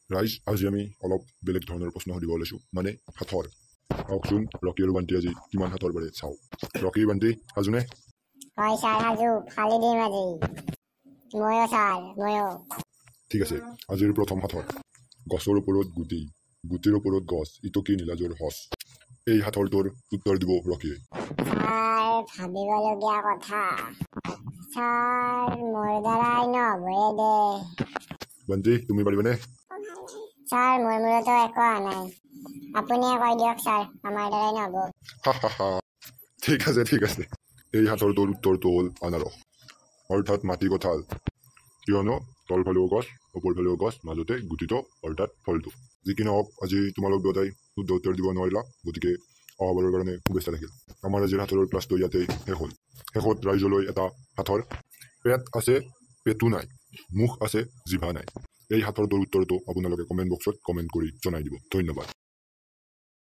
ৰাইজ আজি আমি অলপ বেলেগ ধৰণৰ প্ৰশ্ন সুধিব ওলাইছোঁ মানে হাতৰ আহকচোন ৰকি আৰু বান্তি আজি কিমান হাতৰ পাৰে চাওঁ ৰকি বান্তি সাজুনে হয় স্যাৰ হাজু ফালি দিম আজি ময়ো স্যাৰ ময়ো ঠিক আছে আজিৰ প্ৰথম হাতৰ গছৰ ওপৰত গুটি গুটিৰ ওপৰত গছ ইটো কি নীলাজৰ হচ এই হাতৰটোৰ উত্তৰ দিব ৰকিয়ে স্যাৰ ভাবিবলগীয়া কথা স্যাৰ মোৰ দ্বাৰাই নহবয়ে দে বান্তি তুমি পাৰিবানে স্যাৰ মোৰ মূৰতো একো অহা নাই আপুনিয়ে কৈ দিয়ক স্যাৰ আমাৰ দ্বাৰাই নহব ঠিক আছে এই হাতৰটোৰ উত্তৰটো হ'ল আনাৰস অৰ্থাৎ মাটি কঁঠাল কিয়নো তলফালেও গছ ওপৰফালেও গছ মাজতে গুটিটো অৰ্থাৎ ফলটো যি কি নহওক আজি তোমালোক দুটাই শুদ্ধ উত্তৰ দিব নোৱাৰিলা গতিকে অহাবাৰৰ কাৰণে শুভেচ্ছা থাকিল আমাৰ আজিৰ হাতৰৰ ক্লাছটো ইয়াতে শেষ হ'ল শেষত ৰাইজলৈ এটা হাতৰ পেট আছে পেটো নাই মুখ আছে জিভা নাই এই হাতৰটোৰ উত্তৰটো আপোনালোকে কমেণ্ট বক্সত কমেণ্ট কৰি জনাই দিব ধন্যবাদ